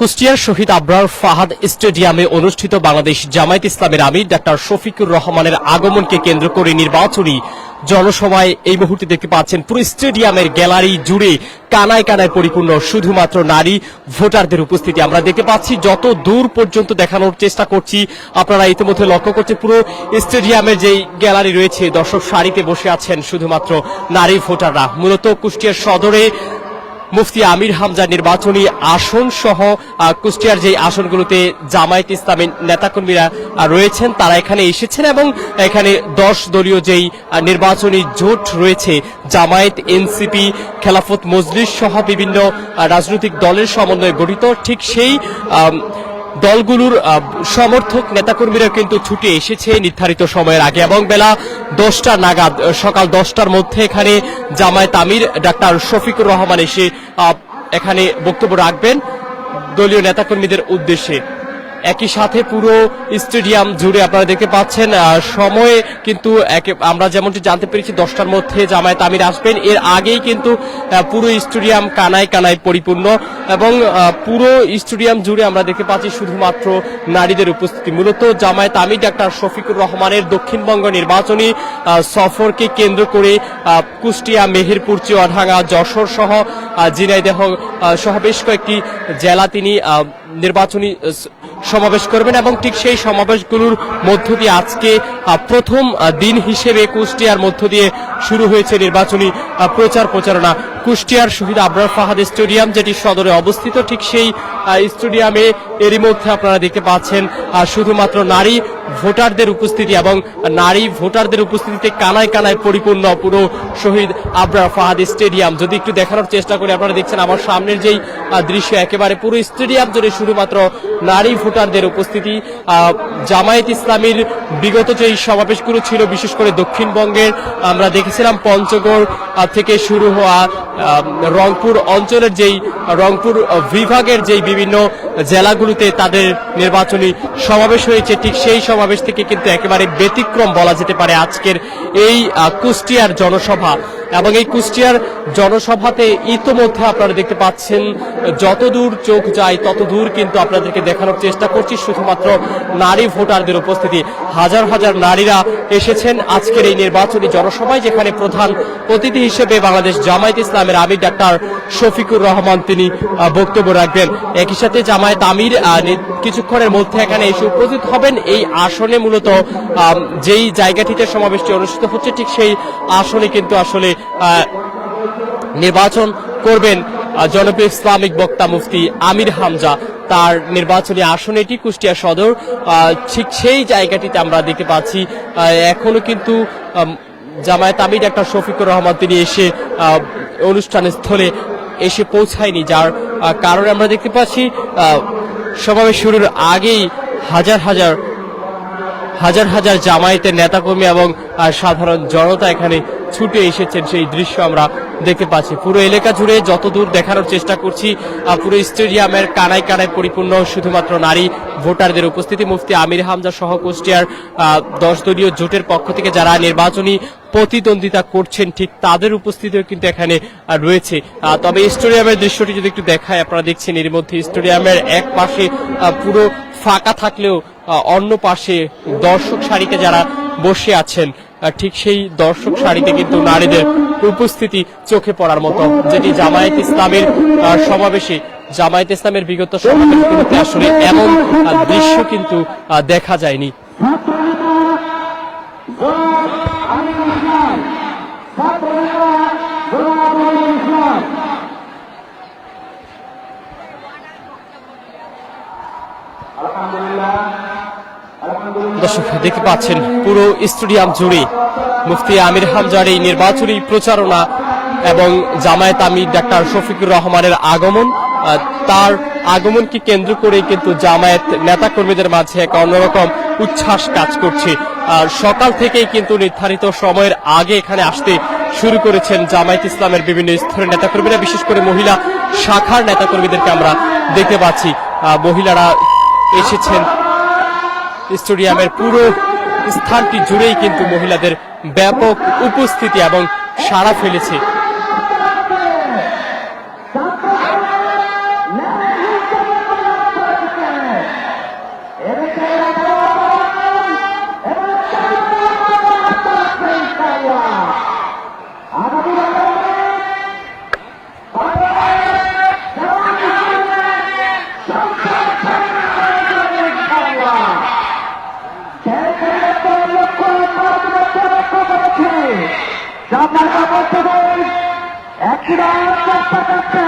কুষ্টিয়ার শহীদ আবরার ফাহাদ স্টেডিয়ামে অনুষ্ঠিত বাংলাদেশ জামায়াত ইসলামের আমির ডাক্তার শফিকুর রহমানের আগমনকে কেন্দ্র করে নির্বাচনী জনসভায় এই মুহূর্তে দেখতে পাচ্ছেন পুরো স্টেডিয়ামের গ্যালারি জুড়ে কানায় কানায় পরিপূর্ণ শুধুমাত্র নারী ভোটারদের উপস্থিতি আমরা দেখতে পাচ্ছি। যত দূর পর্যন্ত দেখানোর চেষ্টা করছি, আপনারা ইতিমধ্যে লক্ষ্য করছেন পুরো স্টেডিয়ামের যেই গ্যালারি রয়েছে দর্শক সারিতে বসে আছেন শুধুমাত্র নারী ভোটাররা। মূলত কুষ্টিয়ার সদরে মুফতি আমির হামজা নির্বাচনী আসন সহ কুষ্টিয়ার যে আসনগুলোতে জামায়াত ইসলামের নেতাকর্মীরা রয়েছেন তারা এখানে এসেছেন এবং এখানে 10 দলীয় যেই নির্বাচনী জোট রয়েছে জামায়াত, এনসিপি, খেলাফত মজলিস সহ বিভিন্ন রাজনৈতিক দলের সমন্বয়ে গঠিত, ঠিক সেই দলগুলোর সমর্থক নেতাকর্মীরা কিন্তু ছুটে এসেছে নির্ধারিত সময়ের আগে এবং বেলা 10টা নাগাদ সকাল 10টার মধ্যে এখানে জামায়াত আমির ডাক্তার শফিকুর রহমান এসে এখানে বক্তব্য রাখবেন দলীয় নেতাকর্মীদের উদ্দেশ্যে। একই সাথে পুরো স্টেডিয়াম জুড়ে আপনারা দেখতে পাচ্ছেন সময়ে কিন্তু আমরা যেমনটি জানতে পেরেছি 10টার মধ্যে জামায়াত আমির আসবেন, এর আগেই কিন্তু পুরো স্টেডিয়াম কানায় কানায় পরিপূর্ণ এবং পুরো স্টেডিয়াম জুড়ে আমরা দেখতে পাচ্ছি শুধুমাত্র নারীদের উপস্থিতি। মূলত জামায়াত আমির ডাক্তার শফিকুর রহমানের দক্ষিণবঙ্গ নির্বাচনী সফরকে কেন্দ্র করে কুষ্টিয়া, মেহেরপুর, চুয়াডাঙ্গা, যশোর সহ ঝিনাইদহ সহ বেশ কয়েকটি জেলা তিনি নির্বাচনী সমাবেশ করবেন এবং ঠিক সেই সমাবেশগুলোর মধ্য দিয়ে আজকে প্রথম দিন হিসেবে কুষ্টিয়ার মধ্য দিয়ে শুরু হয়েছে নির্বাচনী প্রচারণা। কুষ্টিয়ার শহীদ আবরার ফাহাদ স্টেডিয়াম যেটি সদরে অবস্থিত, ঠিক সেই স্টেডিয়ামে এরই মধ্যে আপনারা দেখতে পাচ্ছেন শুধুমাত্র নারী ভোটারদের উপস্থিতি এবং নারী ভোটারদের উপস্থিতিতে কানায় কানায় পরিপূর্ণ পুরো শহীদ আবরার ফাহাদ স্টেডিয়াম। যদি একটু দেখানোর চেষ্টা করি, আপনারা দেখছেন আমার সামনের যেই দৃশ্য, একেবারে পুরো স্টেডিয়াম জুড়ে শুধুমাত্র নারী ভোটারদের উপস্থিতি। জামায়াত ইসলামীর বিগত যেই সমাবেশগুলো ছিল বিশেষ করে দক্ষিণবঙ্গের আমরা দেখেছিলাম পঞ্চগড় থেকে শুরু হওয়া রংপুর অঞ্চলের যেই রংপুর বিভাগের যেই বিভিন্ন জেলাগুলোতে তাদের নির্বাচনী সমাবেশ হয়েছে, ঠিক সেই সমাবেশ থেকে কিন্তু একেবারে ব্যতিক্রম বলা যেতে পারে আজকের এই কুষ্টিয়ার জনসভা। এবং এই কুষ্টিয়ার জনসভাতে ইতোমধ্যে আপনারা দেখতে পাচ্ছেন যতদূর চোখ যায় ততদূর কিন্তু আপনাদেরকে দেখানোর চেষ্টা করছি শুধুমাত্র নারী ভোটারদের উপস্থিতি। হাজার হাজার নারীরা এসেছেন আজকের এই নির্বাচনী জনসভায়, যেখানে প্রধান অতিথি হিসেবে বাংলাদেশ জামায়াত ইসলামের আমির ডাক্তার শফিকুর রহমান তিনি বক্তব্য রাখবেন। একই সাথে জামায়াত আমির কিছুক্ষণের মধ্যে এখানে এসে উপস্থিত হবেন। এই আসনে মূলত যেই জায়গাটিতে সমাবেশটি অনুষ্ঠিত হচ্ছে ঠিক সেই আসনে কিন্তু আসলে নির্বাচন করবেন জনপ্রিয় ইসলামিক বক্তা মুফতি আমির হামজা। তার নির্বাচনী আসন এটি কুষ্টিয়া সদর, ঠিক সেই জায়গাটিতে আমরা দেখতে পাচ্ছি এখনো কিন্তু জামায়াত আমির ডাক্তার শফিকুর রহমান তিনি এসে অনুষ্ঠান স্থলে এসে পৌঁছায়নি, যার কারণে আমরা দেখতে পাচ্ছি সমাবেশ শুরুর আগেই হাজার হাজার জামায়াতের নেতাকর্মী এবং সাধারণ জনতা এখানে ছুটে এসেছেন, সেই দৃশ্য আমরা দেখতে পাচ্ছি। পুরো এলাকা জুড়ে যতদূর দেখানোর চেষ্টা করছি পুরো স্টেডিয়ামের কানায় কানায় পরিপূর্ণ শুধুমাত্র নারী ভোটারদের উপস্থিতি। মুফতি আমির হামজা সহ কুষ্টিয়ার 10 দলীয় জোটের পক্ষ থেকে যারা নির্বাচনী প্রতিদ্বন্দ্বিতা করছেন ঠিক তাদের উপস্থিতিও কিন্তু এখানে রয়েছে। তবে স্টেডিয়ামের দৃশ্যটি যদি একটু দেখায়, আপনারা দেখছেন এর মধ্যে স্টেডিয়ামের এক পাশে পুরো ফাঁকা থাকলেও অন্য পাশে দর্শক সারিতে যারা বসে আছেন ঠিক সেই দর্শক সারিতে কিন্তু নারীদের উপস্থিতি চোখে পড়ার মতো, যেটি জামায়াত ইসলামের সমাবেশে জামায়াত ইসলামের বিগত সমাবেশগুলোতে আসলে এমন দৃশ্য কিন্তু দেখা যায়নি। দর্শক দেখতে পাচ্ছেন পুরো স্টেডিয়াম জুড়ে মুফতি আমির হামজার এই নির্বাচনী প্রচারণা এবং জামায়াত আমির ডাক্তার শফিকুর রহমানের আগমন। তার আগমনকে কেন্দ্র করে কিন্তু জামায়াত নেতাকর্মীদের মাঝে এক অন্যরকম উচ্ছ্বাস কাজ করছে। সকাল থেকেই কিন্তু নির্ধারিত সময়ের আগে এখানে আসতে শুরু করেছেন জামায়াত ইসলামের বিভিন্ন স্তরের নেতাকর্মীরা, বিশেষ করে মহিলা শাখার নেতাকর্মীদেরকে আমরা দেখতে পাচ্ছি। মহিলারা এসেছেন স্টেডিয়ামের পুরো স্থানটি জুড়েই কিন্তু মহিলাদের ব্যাপক উপস্থিতি এবং সাড়া ফেলেছে। জামাল কাপড় একটি চেষ্টা করছে